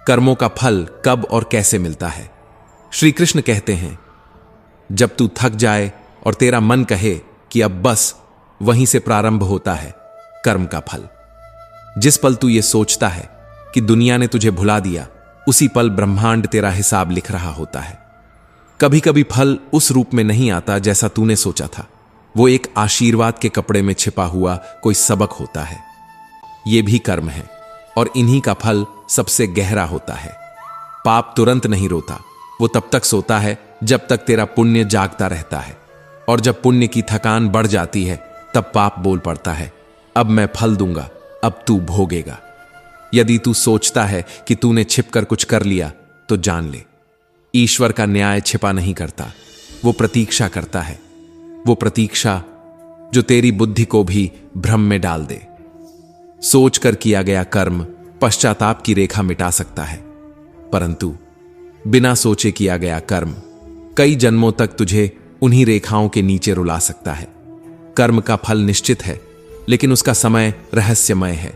कर्मों का फल कब और कैसे मिलता है। श्री कृष्ण कहते हैं, जब तू थक जाए और तेरा मन कहे कि अब बस, वहीं से प्रारंभ होता है कर्म का फल। जिस पल तू ये सोचता है कि दुनिया ने तुझे भुला दिया, उसी पल ब्रह्मांड तेरा हिसाब लिख रहा होता है। कभी कभी फल उस रूप में नहीं आता जैसा तूने सोचा था। वो एक आशीर्वाद के कपड़े में छिपा हुआ कोई सबक होता है। ये भी कर्म है और इन्हीं का फल सबसे गहरा होता है। पाप तुरंत नहीं रोता, वो तब तक सोता है जब तक तेरा पुण्य जागता रहता है। और जब पुण्य की थकान बढ़ जाती है, तब पाप बोल पड़ता है, अब मैं फल दूंगा, अब तू भोगेगा। यदि तू सोचता है कि तूने छिपकर कुछ कर लिया, तो जान ले, ईश्वर का न्याय छिपा नहीं करता, वो प्रतीक्षा करता है। वो प्रतीक्षा जो तेरी बुद्धि को भी भ्रम में डाल दे। सोचकर किया गया कर्म पश्चाताप की रेखा मिटा सकता है, परंतु बिना सोचे किया गया कर्म कई जन्मों तक तुझे उन्हीं रेखाओं के नीचे रुला सकता है। कर्म का फल निश्चित है, लेकिन उसका समय रहस्यमय है,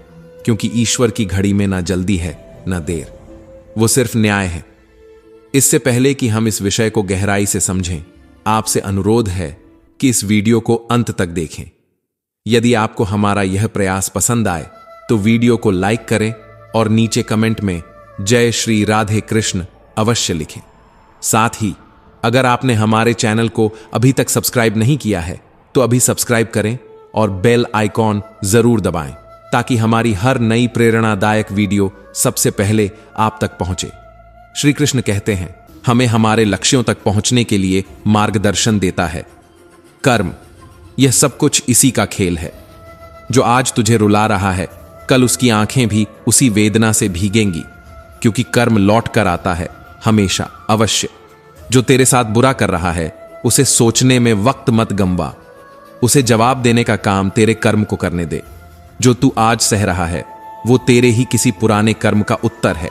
क्योंकि ईश्वर की घड़ी में ना जल्दी है ना देर, वो सिर्फ न्याय है। इससे पहले कि हम इस विषय को गहराई से समझें, आपसे अनुरोध है कि इस वीडियो को अंत तक देखें। यदि आपको हमारा यह प्रयास पसंद आए तो वीडियो को लाइक करें और नीचे कमेंट में जय श्री राधे कृष्ण अवश्य लिखें। साथ ही अगर आपने हमारे चैनल को अभी तक सब्सक्राइब नहीं किया है तो अभी सब्सक्राइब करें और बेल आइकॉन जरूर दबाएं, ताकि हमारी हर नई प्रेरणादायक वीडियो सबसे पहले आप तक पहुंचे। श्री कृष्ण कहते हैं, हमें हमारे लक्ष्यों तक पहुंचने के लिए मार्गदर्शन देता है कर्म। यह सब कुछ इसी का खेल है। जो आज तुझे रुला रहा है, कल उसकी आंखें भी उसी वेदना से भीगेंगी, क्योंकि कर्म लौट कर आता है हमेशा, अवश्य। जो तेरे साथ बुरा कर रहा है, उसे सोचने में वक्त मत गंवा। उसे जवाब देने का काम तेरे कर्म को करने दे। जो तू आज सह रहा है, वो तेरे ही किसी पुराने कर्म का उत्तर है।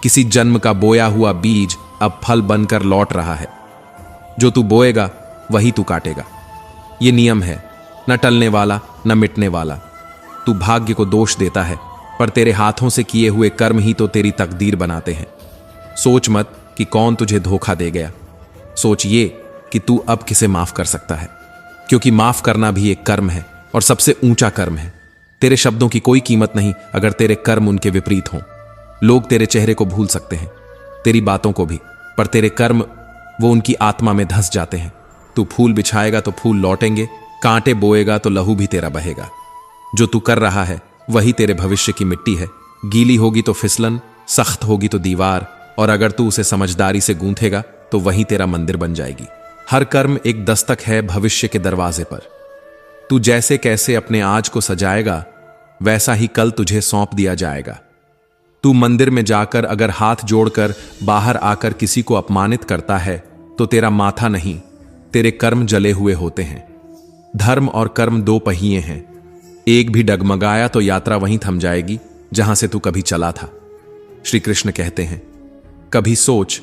किसी जन्म का बोया हुआ बीज अब फल बनकर लौट रहा है। जो तू बोएगा वही तू काटेगा। ये नियम है, न टलने वाला न मिटने वाला। तू भाग्य को दोष देता है, पर तेरे हाथों से किए हुए कर्म ही तो तेरी तकदीर बनाते हैं। सोच मत कि कौन तुझे धोखा दे गया, सोच ये कि तू अब किसे माफ कर सकता है, क्योंकि माफ करना भी एक कर्म है और सबसे ऊंचा कर्म है। तेरे शब्दों की कोई कीमत नहीं अगर तेरे कर्म उनके विपरीत हों। लोग तेरे चेहरे को भूल सकते हैं, तेरी बातों को भी, पर तेरे कर्म वो उनकी आत्मा में धंस जाते हैं। तू फूल बिछाएगा तो फूल लौटेंगे, कांटे बोएगा तो लहू भी तेरा बहेगा। जो तू कर रहा है वही तेरे भविष्य की मिट्टी है। गीली होगी तो फिसलन, सख्त होगी तो दीवार, और अगर तू उसे समझदारी से गूंथेगा तो वही तेरा मंदिर बन जाएगी। हर कर्म एक दस्तक है भविष्य के दरवाजे पर। तू जैसे कैसे अपने आज को सजाएगा, वैसा ही कल तुझे सौंप दिया जाएगा। तू मंदिर में जाकर अगर हाथ जोड़कर बाहर आकर किसी को अपमानित करता है, तो तेरा माथा नहीं, तेरे कर्म जले हुए होते हैं। धर्म और कर्म दो पहिए हैं, एक भी डगमगाया तो यात्रा वहीं थम जाएगी जहां से तू कभी चला था। श्री कृष्ण कहते हैं, कभी सोच,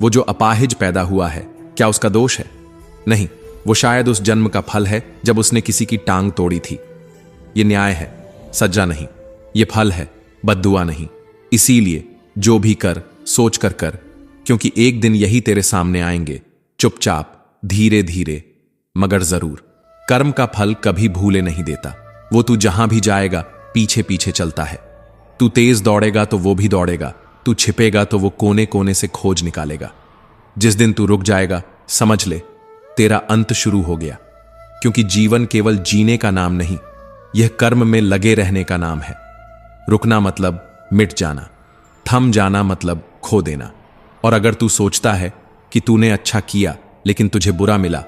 वो जो अपाहिज पैदा हुआ है, क्या उसका दोष है? नहीं, वो शायद उस जन्म का फल है जब उसने किसी की टांग तोड़ी थी। ये न्याय है, सज्जा नहीं। ये फल है, बद्दुआ नहीं। इसीलिए जो भी कर सोच कर कर, क्योंकि एक दिन यही तेरे सामने आएंगे, चुपचाप, धीरे धीरे, मगर जरूर। कर्म का फल कभी भूले नहीं देता। वो तू जहां भी जाएगा पीछे पीछे चलता है। तू तेज दौड़ेगा तो वो भी दौड़ेगा, तू छिपेगा तो वो कोने कोने से खोज निकालेगा। जिस दिन तू रुक जाएगा, समझ ले तेरा अंत शुरू हो गया, क्योंकि जीवन केवल जीने का नाम नहीं, यह कर्म में लगे रहने का नाम है। रुकना मतलब मिट जाना, थम जाना मतलब खो देना। और अगर तू सोचता है कि तूने अच्छा किया लेकिन तुझे बुरा मिला,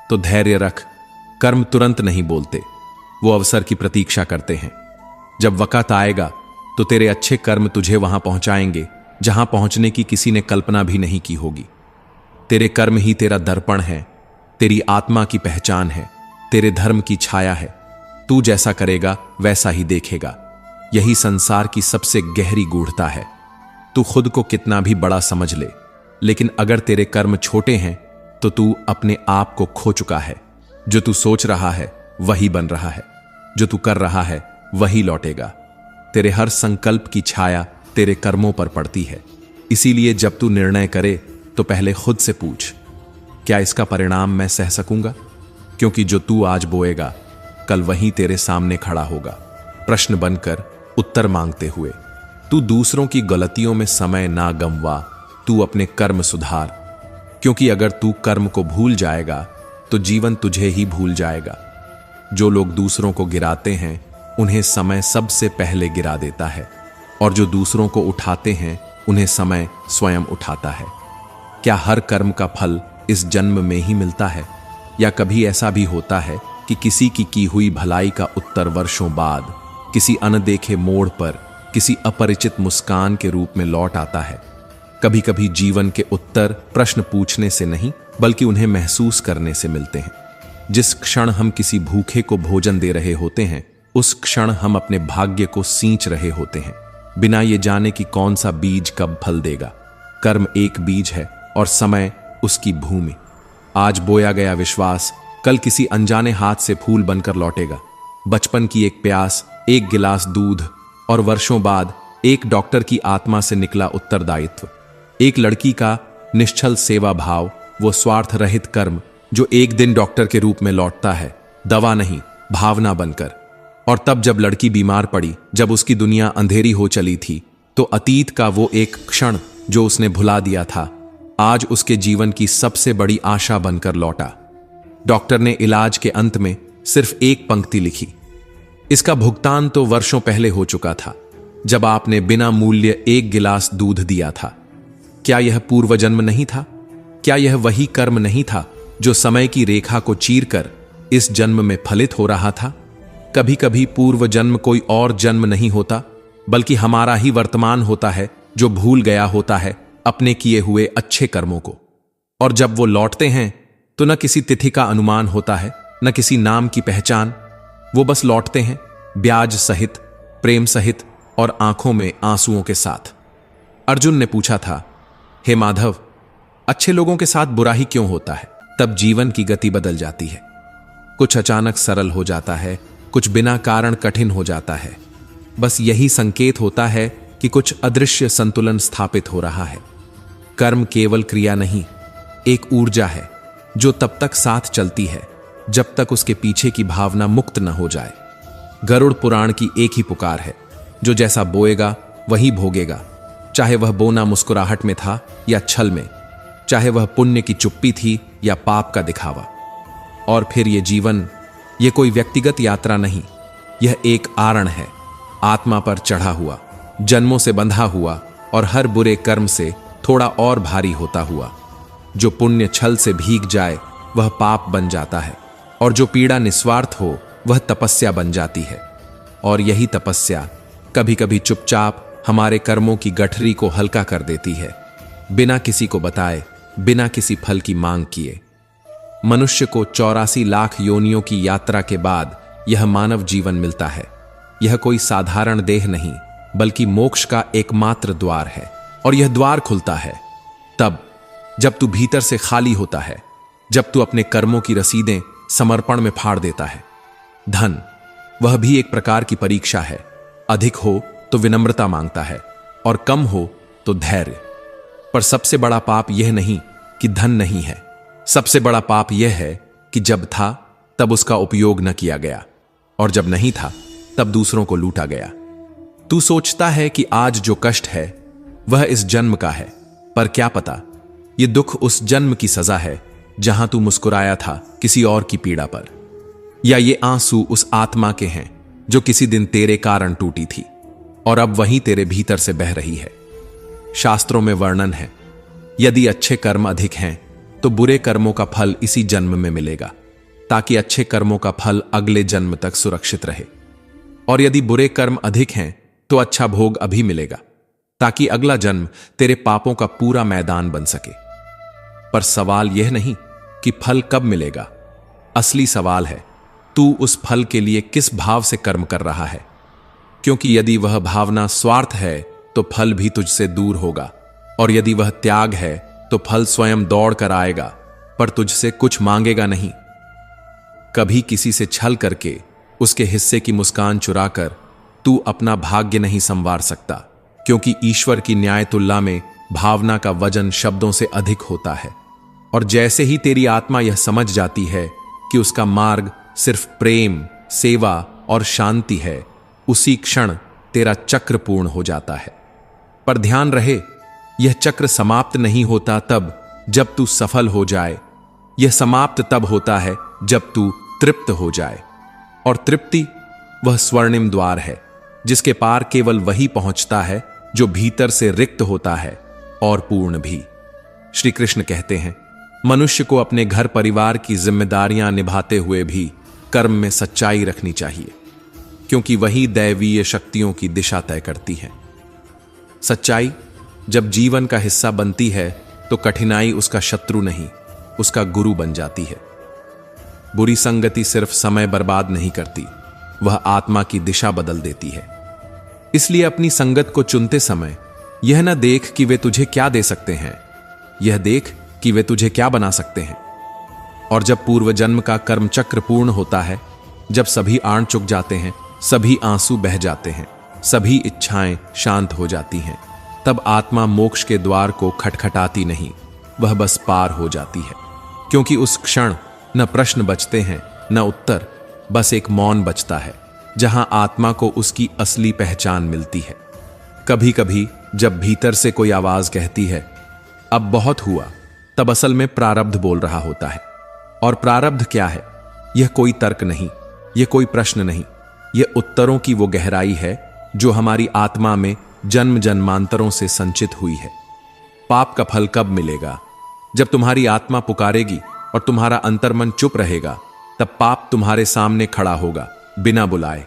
तो धैर्य रख। कर्म तुरंत नहीं बोलते, वो अवसर की प्रतीक्षा करते हैं। जब वक्त आएगा तो तेरे अच्छे कर्म तुझे वहां पहुंचाएंगे जहां पहुंचने की किसी ने कल्पना भी नहीं की होगी। तेरे कर्म ही तेरा दर्पण है, तेरी आत्मा की पहचान है, तेरे धर्म की छाया है। तू जैसा करेगा वैसा ही देखेगा। यही संसार की सबसे गहरी गूढ़ता है। तू खुद को कितना भी बड़ा समझ ले, लेकिन अगर तेरे कर्म छोटे हैं तो तू अपने आप को खो चुका है। जो तू सोच रहा है वही बन रहा है, जो तू कर रहा है वही लौटेगा। तेरे हर संकल्प की छाया तेरे कर्मों पर पड़ती है। इसीलिए जब तू निर्णय करे तो पहले खुद से पूछ, क्या इसका परिणाम मैं सह सकूंगा? क्योंकि जो तू आज बोएगा कल वहीं तेरे सामने खड़ा होगा, प्रश्न बनकर उत्तर मांगते हुए। तू दूसरों की गलतियों में समय ना गंवा, तू अपने कर्म सुधार। क्योंकि अगर तू कर्म को भूल जाएगा तो जीवन तुझे ही भूल जाएगा। जो लोग दूसरों को गिराते हैं उन्हें समय सबसे पहले गिरा देता है, और जो दूसरों को उठाते हैं उन्हें समय स्वयं उठाता है। क्या हर कर्म का फल इस जन्म में ही मिलता है, या कभी ऐसा भी होता है कि किसी की हुई भलाई का उत्तर वर्षों बाद किसी अनदेखे मोड़ पर किसी अपरिचित मुस्कान के रूप में लौट आता है? कभी कभी जीवन के उत्तर प्रश्न पूछने से नहीं बल्कि उन्हें महसूस करने से मिलते हैं। जिस क्षण हम किसी भूखे को भोजन दे रहे होते हैं उस क्षण हम अपने भाग्य को सींच रहे होते हैं, बिना ये जाने कि कौन सा बीज कब फल देगा। कर्म एक बीज है और समय उसकी भूमि। आज बोया गया विश्वास कल किसी अनजाने हाथ से फूल बनकर लौटेगा। बचपन की एक प्यास, एक गिलास दूध, और वर्षों बाद एक डॉक्टर की आत्मा से निकला उत्तरदायित्व। एक लड़की का निश्चल सेवा भाव, वो स्वार्थ रहित कर्म जो एक दिन डॉक्टर के रूप में लौटता है, दवा नहीं भावना बनकर। और तब जब लड़की बीमार पड़ी, जब उसकी दुनिया अंधेरी हो चली थी, तो अतीत का वो एक क्षण जो उसने भुला दिया था आज उसके जीवन की सबसे बड़ी आशा बनकर लौटा। डॉक्टर ने इलाज के अंत में सिर्फ एक पंक्ति लिखी, इसका भुगतान तो वर्षों पहले हो चुका था, जब आपने बिना मूल्य एक गिलास दूध दिया था। क्या यह पूर्व जन्म नहीं था? क्या यह वही कर्म नहीं था जो समय की रेखा को चीरकर इस जन्म में फलित हो रहा था? कभी कभी पूर्व जन्म कोई और जन्म नहीं होता, बल्कि हमारा ही वर्तमान होता है जो भूल गया होता है अपने किए हुए अच्छे कर्मों को। और जब वो लौटते हैं तो न किसी तिथि का अनुमान होता है, न किसी नाम की पहचान। वो बस लौटते हैं, ब्याज सहित, प्रेम सहित और आंखों में आंसुओं के साथ। अर्जुन ने पूछा था, हे माधव, अच्छे लोगों के साथ बुरा ही क्यों होता है? तब जीवन की गति बदल जाती है। कुछ अचानक सरल हो जाता है, कुछ बिना कारण कठिन हो जाता है। बस यही संकेत होता है कि कुछ अदृश्य संतुलन स्थापित हो रहा है। कर्म केवल क्रिया नहीं, एक ऊर्जा है जो तब तक साथ चलती है जब तक उसके पीछे की भावना मुक्त न हो जाए। गरुड़ पुराण की एक ही पुकार है, जो जैसा बोएगा वही भोगेगा, चाहे वह बोना मुस्कुराहट में था या छल में, चाहे वह पुण्य की चुप्पी थी या पाप का दिखावा। और फिर ये जीवन, ये कोई व्यक्तिगत यात्रा नहीं, यह एक आरण है, आत्मा पर चढ़ा हुआ, जन्मों से बंधा हुआ और हर बुरे कर्म से थोड़ा और भारी होता हुआ। जो पुण्य छल से भीग जाए वह पाप बन जाता है, और जो पीड़ा निस्वार्थ हो वह तपस्या बन जाती है। और यही तपस्या कभी कभी चुपचाप हमारे कर्मों की गठरी को हल्का कर देती है, बिना किसी को बताए, बिना किसी फल की मांग किए। मनुष्य को 84 लाख योनियों की यात्रा के बाद यह मानव जीवन मिलता है। यह कोई साधारण देह नहीं, बल्कि मोक्ष का एकमात्र द्वार है। और यह द्वार खुलता है तब जब तू भीतर से खाली होता है, जब तू अपने कर्मों की रसीदें समर्पण में फाड़ देता है। धन, वह भी एक प्रकार की परीक्षा है। अधिक हो तो विनम्रता मांगता है, और कम हो तो धैर्य। पर सबसे बड़ा पाप यह नहीं कि धन नहीं है, सबसे बड़ा पाप यह है कि जब था तब उसका उपयोग न किया गया, और जब नहीं था तब दूसरों को लूटा गया। तू सोचता है कि आज जो कष्ट है वह इस जन्म का है, पर क्या पता यह दुख उस जन्म की सजा है जहां तू मुस्कुराया था किसी और की पीड़ा पर। या ये आंसू उस आत्मा के हैं जो किसी दिन तेरे कारण टूटी थी और अब वहीं तेरे भीतर से बह रही है। शास्त्रों में वर्णन है, यदि अच्छे कर्म अधिक हैं तो बुरे कर्मों का फल इसी जन्म में मिलेगा, ताकि अच्छे कर्मों का फल अगले जन्म तक सुरक्षित रहे। और यदि बुरे कर्म अधिक हैं तो अच्छा भोग अभी मिलेगा, ताकि अगला जन्म तेरे पापों का पूरा मैदान बन सके। पर सवाल यह नहीं कि फल कब मिलेगा, असली सवाल है तू उस फल के लिए किस भाव से कर्म कर रहा है। क्योंकि यदि वह भावना स्वार्थ है तो फल भी तुझसे दूर होगा, और यदि वह त्याग है तो फल स्वयं दौड़ कर आएगा, पर तुझसे कुछ मांगेगा नहीं। कभी किसी से छल करके उसके हिस्से की मुस्कान चुराकर तू अपना भाग्य नहीं संवार सकता, क्योंकि ईश्वर की न्याय तुलना में भावना का वजन शब्दों से अधिक होता है। और जैसे ही तेरी आत्मा यह समझ जाती है कि उसका मार्ग सिर्फ प्रेम, सेवा और शांति है, उसी क्षण तेरा चक्र पूर्ण हो जाता है। पर ध्यान रहे, यह चक्र समाप्त नहीं होता तब जब तू सफल हो जाए। यह समाप्त तब होता है जब तू तृप्त हो जाए। और तृप्ति वह स्वर्णिम द्वार है जिसके पार केवल वही पहुंचता है जो भीतर से रिक्त होता है और पूर्ण भी। श्री कृष्ण कहते हैं, मनुष्य को अपने घर परिवार की जिम्मेदारियां निभाते हुए भी कर्म में सच्चाई रखनी चाहिए, क्योंकि वही दैवीय शक्तियों की दिशा तय करती है। सच्चाई जब जीवन का हिस्सा बनती है तो कठिनाई उसका शत्रु नहीं, उसका गुरु बन जाती है। बुरी संगति सिर्फ समय बर्बाद नहीं करती, वह आत्मा की दिशा बदल देती है। इसलिए अपनी संगत को चुनते समय यह न देख कि वे तुझे क्या दे सकते हैं, यह देख कि वे तुझे क्या बना सकते हैं। और जब पूर्व जन्म का कर्म चक्र पूर्ण होता है, जब सभी आण चुक जाते हैं, सभी आंसू बह जाते हैं, सभी इच्छाएं शांत हो जाती हैं, तब आत्मा मोक्ष के द्वार को खटखटाती नहीं, वह बस पार हो जाती है। क्योंकि उस क्षण न प्रश्न बचते हैं न उत्तर, बस एक मौन बचता है जहां आत्मा को उसकी असली पहचान मिलती है। कभी कभी जब भीतर से कोई आवाज कहती है अब बहुत हुआ, तब असल में प्रारब्ध बोल रहा होता है। और प्रारब्ध क्या है? यह कोई तर्क नहीं, यह कोई प्रश्न नहीं, यह उत्तरों की वो गहराई है जो हमारी आत्मा में जन्म जन्मांतरों से संचित हुई है। पाप का फल कब मिलेगा? जब तुम्हारी आत्मा पुकारेगी और तुम्हारा अंतर्मन चुप रहेगा, तब पाप तुम्हारे सामने खड़ा होगा बिना बुलाए।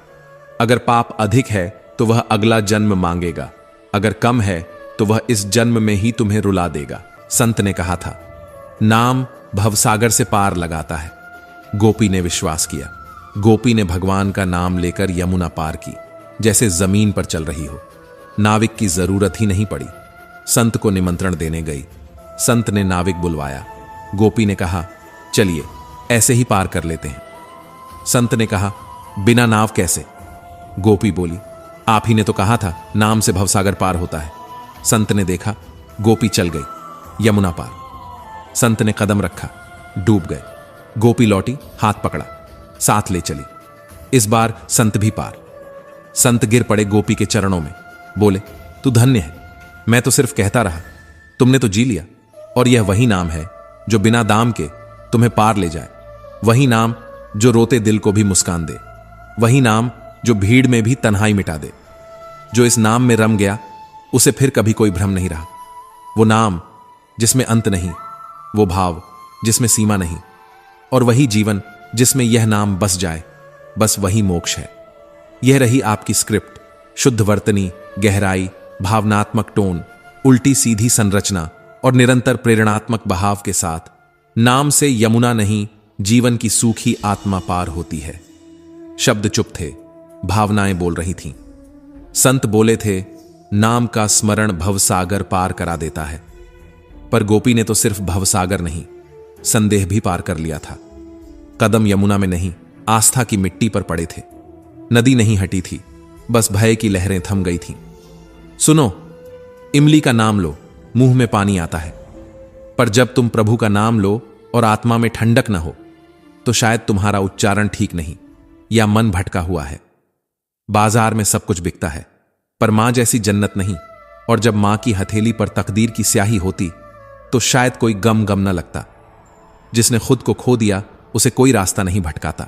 अगर पाप अधिक है तो वह अगला जन्म मांगेगा, अगर कम है तो वह इस जन्म में ही तुम्हें रुला देगा। संत ने कहा था, नाम भवसागर से पार लगाता है। गोपी ने विश्वास किया। गोपी ने भगवान का नाम लेकर यमुना पार की, जैसे जमीन पर चल रही हो। नाविक की जरूरत ही नहीं पड़ी। संत को निमंत्रण देने गई। संत ने नाविक बुलवाया। गोपी ने कहा, चलिए ऐसे ही पार कर लेते हैं। संत ने कहा, बिना नाव कैसे? गोपी बोली, आप ही ने तो कहा था नाम से भवसागर पार होता है। संत ने देखा, गोपी चल गई यमुना पार। संत ने कदम रखा, डूब गए। गोपी लौटी, हाथ पकड़ा, साथ ले चली। इस बार संत भी पार। संत गिर पड़े गोपी के चरणों में, बोले, तू धन्य है, मैं तो सिर्फ कहता रहा, तुमने तो जी लिया। और यह वही नाम है जो बिना दाम के तुम्हें पार ले जाए, वही नाम जो रोते दिल को भी मुस्कान दे, वही नाम जो भीड़ में भी तन्हाई मिटा दे। जो इस नाम में रम गया उसे फिर कभी कोई भ्रम नहीं रहा। वो नाम जिसमें अंत नहीं, वो भाव जिसमें सीमा नहीं, और वही जीवन जिसमें यह नाम बस जाए, बस वही मोक्ष है। यह रही आपकी स्क्रिप्ट, शुद्ध वर्तनी, गहराई, भावनात्मक टोन, उल्टी सीधी संरचना और निरंतर प्रेरणात्मक बहाव के साथ। नाम से यमुना नहीं, जीवन की सूखी आत्मा पार होती है। शब्द चुप थे, भावनाएं बोल रही थीं। संत बोले थे, नाम का स्मरण भवसागर पार करा देता है। पर गोपी ने तो सिर्फ भवसागर नहीं, संदेह भी पार कर लिया था। कदम यमुना में नहीं, आस्था की मिट्टी पर पड़े थे। नदी नहीं हटी थी, बस भय की लहरें थम गई थीं। सुनो, इमली का नाम लो, मुंह में पानी आता है। पर जब तुम प्रभु का नाम लो और आत्मा में ठंडक न हो, तो शायद तुम्हारा उच्चारण ठीक नहीं या मन भटका हुआ है। बाजार में सब कुछ बिकता है, पर मां जैसी जन्नत नहीं। और जब मां की हथेली पर तकदीर की स्याही होती, तो शायद कोई गम न लगता। जिसने खुद को खो दिया उसे कोई रास्ता नहीं भटकाता।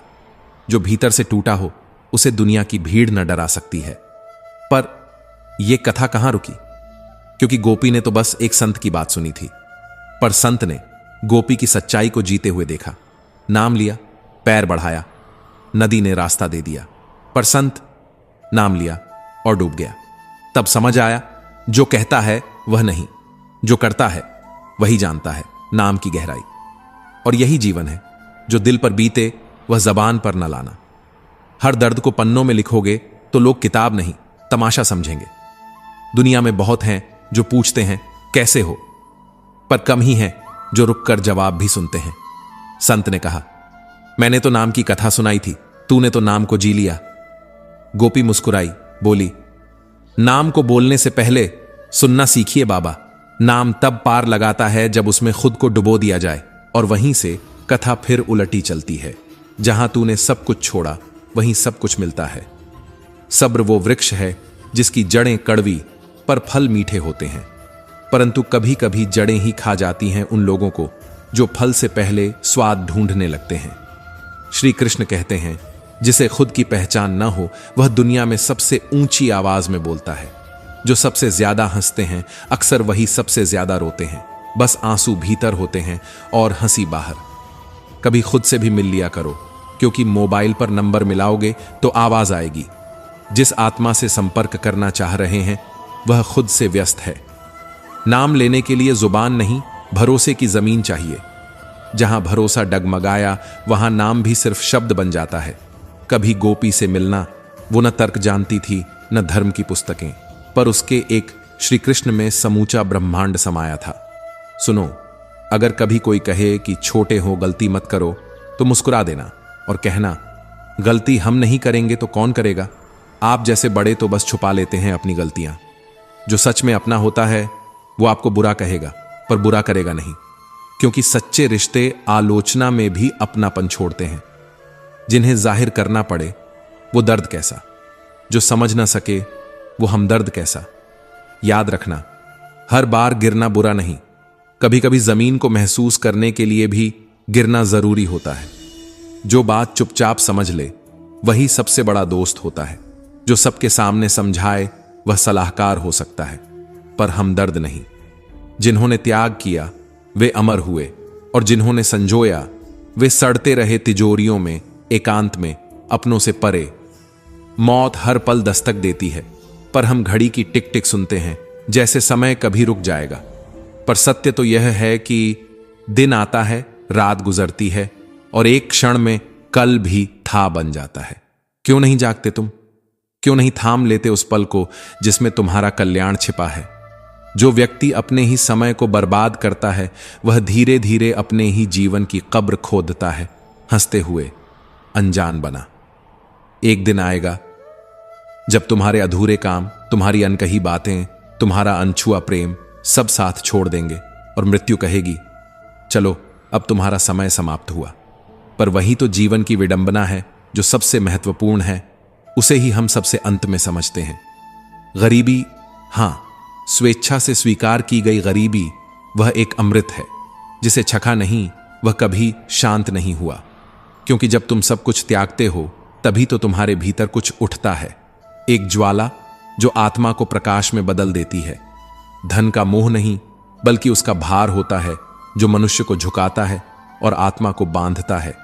जो भीतर से टूटा हो उसे दुनिया की भीड़ न डरा सकती है। पर यह कथा कहां रुकी? क्योंकि गोपी ने तो बस एक संत की बात सुनी थी, पर संत ने गोपी की सच्चाई को जीते हुए देखा। नाम लिया, पैर बढ़ाया, नदी ने रास्ता दे दिया। पर संत नाम लिया और डूब गया। तब समझ आया, जो कहता है वह नहीं, जो करता है वही जानता है नाम की गहराई। और यही जीवन है, जो दिल पर बीते वह जबान पर न लाना। हर दर्द को पन्नों में लिखोगे तो लोग किताब नहीं तमाशा समझेंगे। दुनिया में बहुत हैं जो पूछते हैं कैसे हो, पर कम ही हैं जो रुककर जवाब भी सुनते हैं। संत ने कहा, मैंने तो नाम की कथा सुनाई थी, तूने तो नाम को जी लिया। गोपी मुस्कुराई, बोली, नाम को बोलने से पहले सुनना सीखिए बाबा। नाम तब पार लगाता है जब उसमें खुद को डुबो दिया जाए, और वहीं से कथा फिर उलटी चलती है। जहां तूने सब कुछ छोड़ा वहीं सब कुछ मिलता है। सब्र वो वृक्ष है जिसकी जड़ें कड़वी पर फल मीठे होते हैं, परंतु कभी कभी जड़ें ही खा जाती हैं उन लोगों को जो फल से पहले स्वाद ढूंढने लगते हैं। श्री कृष्ण कहते हैं, जिसे खुद की पहचान न हो वह दुनिया में सबसे ऊंची आवाज में बोलता है। जो सबसे ज्यादा हंसते हैं अक्सर वही सबसे ज्यादा रोते हैं। बस आंसू भीतर होते हैं और हंसी बाहर। कभी खुद से भी मिल लिया करो, क्योंकि मोबाइल पर नंबर मिलाओगे तो आवाज आएगी। जिस आत्मा से संपर्क करना चाह रहे हैं वह खुद से व्यस्त है। नाम लेने के लिए जुबान नहीं, भरोसे की जमीन चाहिए। जहां भरोसा डगमगाया वहां नाम भी सिर्फ शब्द बन जाता है। कभी गोपी से मिलना, वो न तर्क जानती थी न धर्म की पुस्तकें, पर उसके एक श्री कृष्ण में समूचा ब्रह्मांड समाया था। सुनो, अगर कभी कोई कहे कि छोटे हो गलती मत करो, तो मुस्कुरा देना और कहना, गलती हम नहीं करेंगे तो कौन करेगा। आप जैसे बड़े तो बस छुपा लेते हैं अपनी गलतियां। जो सच में अपना होता है वो आपको बुरा कहेगा, पर बुरा करेगा नहीं, क्योंकि सच्चे रिश्ते आलोचना में भी अपनापन छोड़ते हैं। जिन्हें जाहिर करना पड़े वो दर्द कैसा, जो समझ ना सके वो हमदर्द कैसा। याद रखना, हर बार गिरना बुरा नहीं, कभी कभी जमीन को महसूस करने के लिए भी गिरना जरूरी होता है। जो बात चुपचाप समझ ले वही सबसे बड़ा दोस्त होता है। जो सबके सामने समझाए वह सलाहकार हो सकता है, पर हमदर्द नहीं। जिन्होंने त्याग किया वे अमर हुए, और जिन्होंने संजोया वे सड़ते रहे तिजोरियों में, एकांत में, अपनों से परे। मौत हर पल दस्तक देती है, पर हम घड़ी की टिक टिक सुनते हैं जैसे समय कभी रुक जाएगा। पर सत्य तो यह है कि दिन आता है, रात गुजरती है, और एक क्षण में कल भी था बन जाता है। क्यों नहीं जागते तुम? क्यों नहीं थाम लेते उस पल को जिसमें तुम्हारा कल्याण छिपा है? जो व्यक्ति अपने ही समय को बर्बाद करता है वह धीरे धीरे अपने ही जीवन की कब्र खोदता है, हंसते हुए अनजान बना। एक दिन आएगा जब तुम्हारे अधूरे काम, तुम्हारी अनकही बातें, तुम्हारा अनछुआ प्रेम सब साथ छोड़ देंगे, और मृत्यु कहेगी, चलो अब तुम्हारा समय समाप्त हुआ। पर वही तो जीवन की विडंबना है जो सबसे महत्वपूर्ण है, उसे ही हम सबसे अंत में समझते हैं। गरीबी, हां, स्वेच्छा से स्वीकार की गई गरीबी, वह एक अमृत है जिसे चखा नहीं वह कभी शांत नहीं हुआ। क्योंकि जब तुम सब कुछ त्यागते हो तभी तो तुम्हारे भीतर कुछ उठता है, एक ज्वाला जो आत्मा को प्रकाश में बदल देती है। धन का मोह नहीं, बल्कि उसका भार होता है जो मनुष्य को झुकाता है और आत्मा को बांधता है।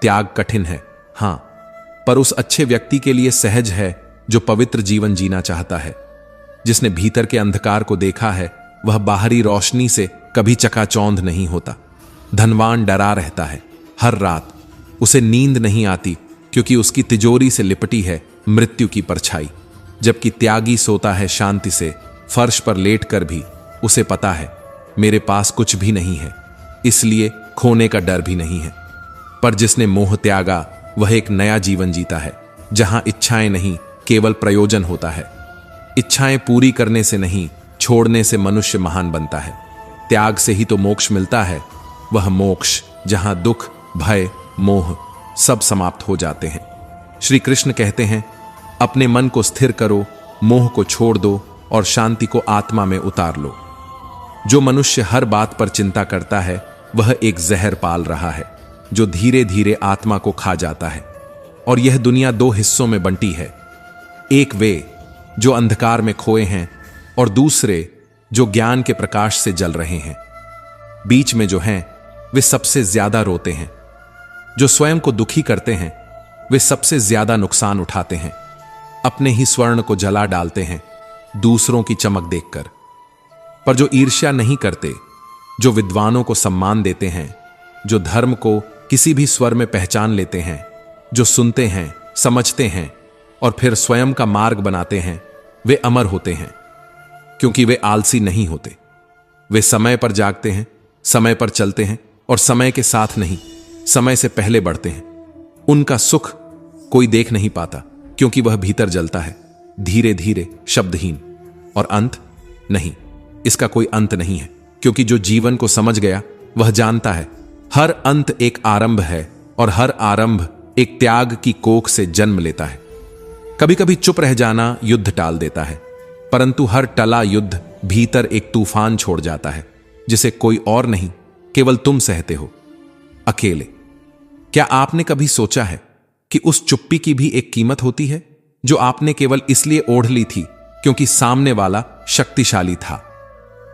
त्याग कठिन है, हां, पर उस अच्छे व्यक्ति के लिए सहज है जो पवित्र जीवन जीना चाहता है। जिसने भीतर के अंधकार को देखा है वह बाहरी रोशनी से कभी चकाचौंध नहीं होता। धनवान डरा रहता है, हर रात उसे नींद नहीं आती, क्योंकि उसकी तिजोरी से लिपटी है मृत्यु की परछाई। जबकि त्यागी सोता है शांति से, फर्श पर लेटकर भी उसे पता है मेरे पास कुछ भी नहीं है, इसलिए खोने का डर भी नहीं है। पर जिसने मोह त्यागा वह एक नया जीवन जीता है, जहां इच्छाएं नहीं केवल प्रयोजन होता है। इच्छाएं पूरी करने से नहीं, छोड़ने से मनुष्य महान बनता है। त्याग से ही तो मोक्ष मिलता है, वह मोक्ष जहां दुख, भय, मोह सब समाप्त हो जाते हैं। श्री कृष्ण कहते हैं, अपने मन को स्थिर करो, मोह को छोड़ दो और शांति को आत्मा में उतार लो। जो मनुष्य हर बात पर चिंता करता है वह एक जहर पाल रहा है जो धीरे धीरे आत्मा को खा जाता है। और यह दुनिया दो हिस्सों में बंटी है, एक वे जो अंधकार में खोए हैं और दूसरे जो ज्ञान के प्रकाश से जल रहे हैं। बीच में जो हैं वे सबसे ज्यादा रोते हैं। जो स्वयं को दुखी करते हैं वे सबसे ज्यादा नुकसान उठाते हैं। अपने ही स्वर्ण को जला डालते हैं दूसरों की चमक देखकर। पर जो ईर्ष्या नहीं करते, जो विद्वानों को सम्मान देते हैं, जो धर्म को किसी भी स्वर में पहचान लेते हैं, जो सुनते हैं, समझते हैं और फिर स्वयं का मार्ग बनाते हैं, वे अमर होते हैं। क्योंकि वे आलसी नहीं होते, वे समय पर जागते हैं, समय पर चलते हैं और समय के साथ नहीं, समय से पहले बढ़ते हैं। उनका सुख कोई देख नहीं पाता क्योंकि वह भीतर जलता है। धीरे धीरे, शब्दहीन। और अंत? नहीं, इसका कोई अंत नहीं है, क्योंकि जो जीवन को समझ गया वह जानता है हर अंत एक आरंभ है और हर आरंभ एक त्याग की कोख से जन्म लेता है। कभी कभी चुप रह जाना युद्ध टाल देता है, परंतु हर टला युद्ध भीतर एक तूफान छोड़ जाता है, जिसे कोई और नहीं, केवल तुम सहते हो, अकेले। क्या आपने कभी सोचा है कि उस चुप्पी की भी एक कीमत होती है, जो आपने केवल इसलिए ओढ़ ली थी क्योंकि सामने वाला शक्तिशाली था?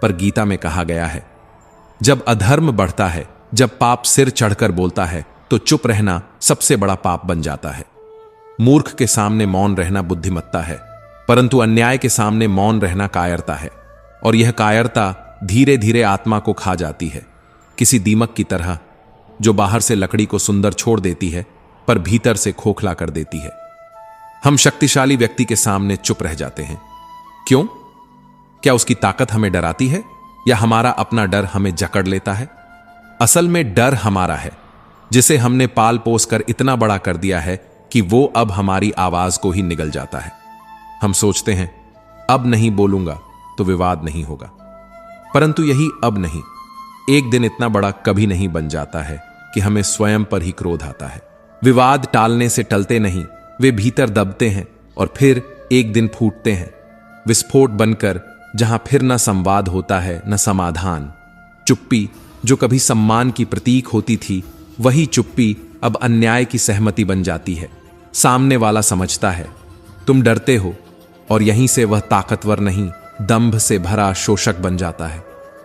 पर गीता में कहा गया है, जब अधर्म बढ़ता है, जब पाप सिर चढ़कर बोलता है, तो चुप रहना सबसे बड़ा पाप बन जाता है। मूर्ख के सामने मौन रहना बुद्धिमत्ता है, परंतु अन्याय के सामने मौन रहना कायरता है। और यह कायरता धीरे धीरे आत्मा को खा जाती है, किसी दीमक की तरह, जो बाहर से लकड़ी को सुंदर छोड़ देती है पर भीतर से खोखला कर देती है। हम शक्तिशाली व्यक्ति के सामने चुप रह जाते हैं। क्यों? क्या उसकी ताकत हमें डराती है, या हमारा अपना डर हमें जकड़ लेता है? असल में डर हमारा है, जिसे हमने पाल पोस कर इतना बड़ा कर दिया है कि वो अब हमारी आवाज को ही निगल जाता है। हम सोचते हैं, अब नहीं बोलूंगा तो विवाद नहीं होगा, परंतु यही अब नहीं एक दिन इतना बड़ा कभी नहीं बन जाता है कि हमें स्वयं पर ही क्रोध आता है। विवाद टालने से टलते नहीं, वे भीतर दबते हैं और फिर एक दिन फूटते हैं, विस्फोट बनकर, जहां फिर न संवाद होता है न समाधान। चुप्पी जो कभी सम्मान की प्रतीक होती थी, वही चुप्पी अब अन्याय की सहमति बन जाती है। सामने वाला समझता है तुम डरते हो, और यहीं से वह ताकतवर नहीं, दंभ से भरा शोषक बन जाता है।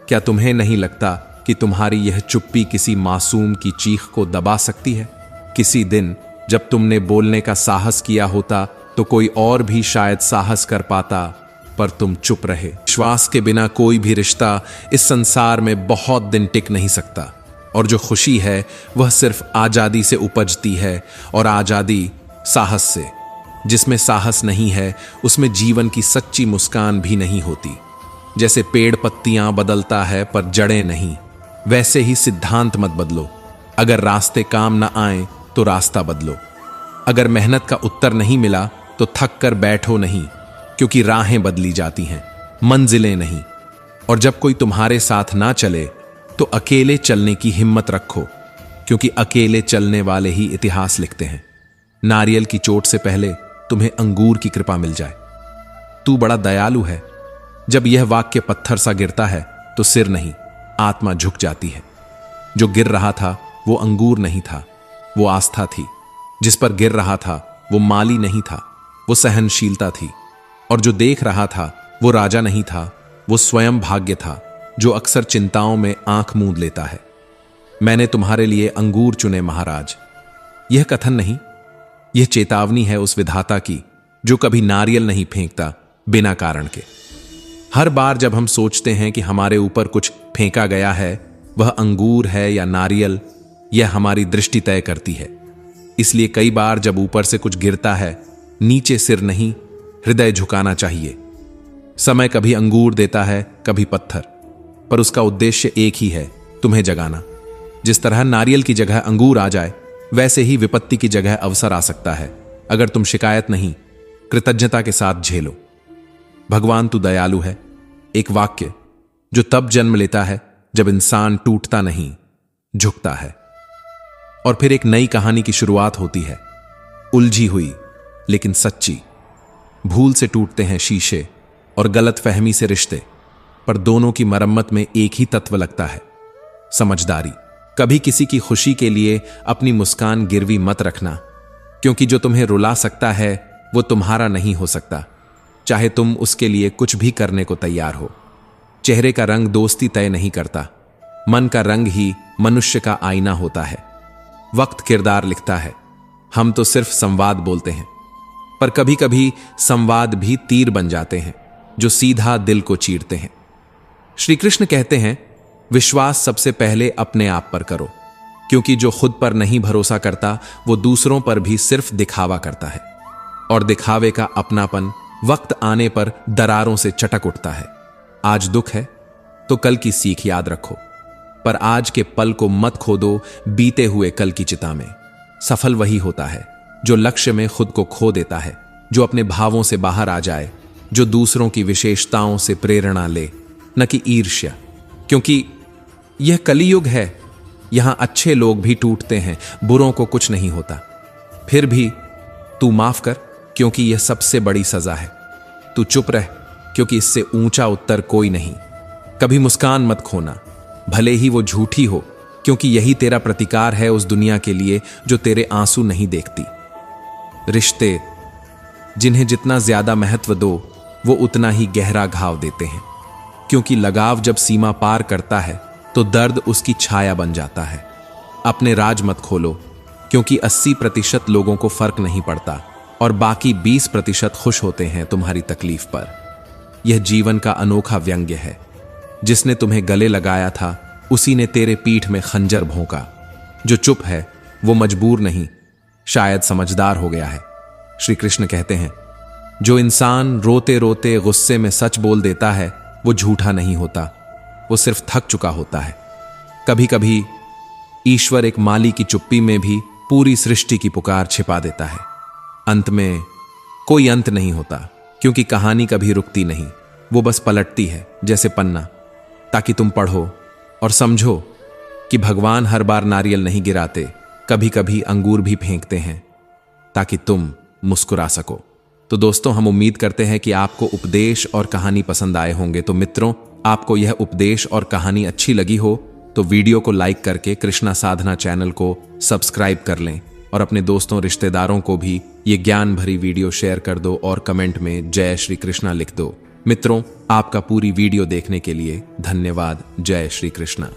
क्या तुम्हें नहीं लगता कि तुम्हारी यह चुप्पी किसी मासूम की चीख को दबा सकती है? किसी दिन जब तुमने बोलने का साहस किया होता तो कोई और भी शायद साहस कर पाता, पर तुम चुप रहे। विश्वास के बिना कोई भी रिश्ता इस संसार में बहुत दिन टिक नहीं सकता, और जो खुशी है वह सिर्फ आजादी से उपजती है, और आजादी साहस से। जिसमें साहस नहीं है उसमें जीवन की सच्ची मुस्कान भी नहीं होती। जैसे पेड़ पत्तियां बदलता है पर जड़ें नहीं, वैसे ही सिद्धांत मत बदलो। अगर रास्ते काम ना आए तो रास्ता बदलो। अगर मेहनत का उत्तर नहीं मिला तो थक कर बैठो नहीं, क्योंकि राहें बदली जाती हैं, मंजिलें नहीं। और जब कोई तुम्हारे साथ ना चले तो अकेले चलने की हिम्मत रखो, क्योंकि अकेले चलने वाले ही इतिहास लिखते हैं। नारियल की चोट से पहले तुम्हें अंगूर की कृपा मिल जाए। तू बड़ा दयालु है। जब यह वाक्य पत्थर सा गिरता है तो सिर नहीं, आत्मा झुक जाती है। जो गिर रहा था वो अंगूर नहीं था, वो आस्था थी। जिस पर गिर रहा था वो माली नहीं था, वो सहनशीलता थी। और जो देख रहा था वो राजा नहीं था, वो स्वयं भाग्य था, जो अक्सर चिंताओं में आंख मूंद लेता है। मैंने तुम्हारे लिए अंगूर चुने महाराज। यह कथन नहीं, यह चेतावनी है उस विधाता की जो कभी नारियल नहीं फेंकता बिना कारण के। हर बार जब हम सोचते हैं कि हमारे ऊपर कुछ फेंका गया है, वह अंगूर है या नारियल, यह हमारी दृष्टि तय करती है। इसलिए कई बार जब ऊपर से कुछ गिरता है, नीचे सिर नहीं, हृदय झुकाना चाहिए। समय कभी अंगूर देता है, कभी पत्थर, पर उसका उद्देश्य एक ही है, तुम्हें जगाना। जिस तरह नारियल की जगह अंगूर आ जाए, वैसे ही विपत्ति की जगह अवसर आ सकता है, अगर तुम शिकायत नहीं, कृतज्ञता के साथ झेलो। भगवान तू दयालु है, एक वाक्य जो तब जन्म लेता है जब इंसान टूटता नहीं, झुकता है। और फिर एक नई कहानी की शुरुआत होती है, उलझी हुई लेकिन सच्ची। भूल से टूटते हैं शीशे और गलतफहमी से रिश्ते, पर दोनों की मरम्मत में एक ही तत्व लगता है, समझदारी। कभी किसी की खुशी के लिए अपनी मुस्कान गिरवी मत रखना, क्योंकि जो तुम्हें रुला सकता है वो तुम्हारा नहीं हो सकता, चाहे तुम उसके लिए कुछ भी करने को तैयार हो। चेहरे का रंग दोस्ती तय नहीं करता, मन का रंग ही मनुष्य का आईना होता है। वक्त किरदार लिखता है, हम तो सिर्फ संवाद बोलते हैं, पर कभी कभी संवाद भी तीर बन जाते हैं जो सीधा दिल को चीरते हैं। श्री कृष्ण कहते हैं, विश्वास सबसे पहले अपने आप पर करो, क्योंकि जो खुद पर नहीं भरोसा करता वो दूसरों पर भी सिर्फ दिखावा करता है, और दिखावे का अपनापन वक्त आने पर दरारों से चटक उठता है। आज दुख है तो कल की सीख याद रखो, पर आज के पल को मत खोदो बीते हुए कल की चिता में। सफल वही होता है जो लक्ष्य में खुद को खो देता है, जो अपने भावों से बाहर आ जाए, जो दूसरों की विशेषताओं से प्रेरणा ले, न कि ईर्ष्या। क्योंकि यह कलियुग है, यहां अच्छे लोग भी टूटते हैं, बुरों को कुछ नहीं होता। फिर भी तू माफ कर, क्योंकि यह सबसे बड़ी सजा है। तू चुप रह, क्योंकि इससे ऊंचा उत्तर कोई नहीं। कभी मुस्कान मत खोना, भले ही वो झूठी हो, क्योंकि यही तेरा प्रतिकार है उस दुनिया के लिए जो तेरे आंसू नहीं देखती। रिश्ते जिन्हें जितना ज्यादा महत्व दो, वो उतना ही गहरा घाव देते हैं, क्योंकि लगाव जब सीमा पार करता है तो दर्द उसकी छाया बन जाता है। अपने राज मत खोलो, क्योंकि 80% लोगों को फर्क नहीं पड़ता और बाकी 20% खुश होते हैं तुम्हारी तकलीफ पर। यह जीवन का अनोखा व्यंग्य है। जिसने तुम्हें गले लगाया था, उसी ने तेरे पीठ में खंजर भोंका। जो चुप है वो मजबूर नहीं, शायद समझदार हो गया है। श्री कृष्ण कहते हैं, जो इंसान रोते रोते गुस्से में सच बोल देता है, वो झूठा नहीं होता, वो सिर्फ थक चुका होता है। कभी कभी ईश्वर एक माली की चुप्पी में भी पूरी सृष्टि की पुकार छिपा देता है। अंत में कोई अंत नहीं होता, क्योंकि कहानी कभी रुकती नहीं, वो बस पलटती है जैसे पन्ना, ताकि तुम पढ़ो और समझो कि भगवान हर बार नारियल नहीं गिराते, कभी कभी अंगूर भी फेंकते हैं ताकि तुम मुस्कुरा सको। तो दोस्तों, हम उम्मीद करते हैं कि आपको उपदेश और कहानी पसंद आए होंगे। तो मित्रों, आपको यह उपदेश और कहानी अच्छी लगी हो तो वीडियो को लाइक करके कृष्णा साधना चैनल को सब्सक्राइब कर लें और अपने दोस्तों रिश्तेदारों को भी ये ज्ञान भरी वीडियो शेयर कर दो और कमेंट में जय श्री कृष्णा लिख दो। मित्रों, आपका पूरी वीडियो देखने के लिए धन्यवाद। जय श्री कृष्णा।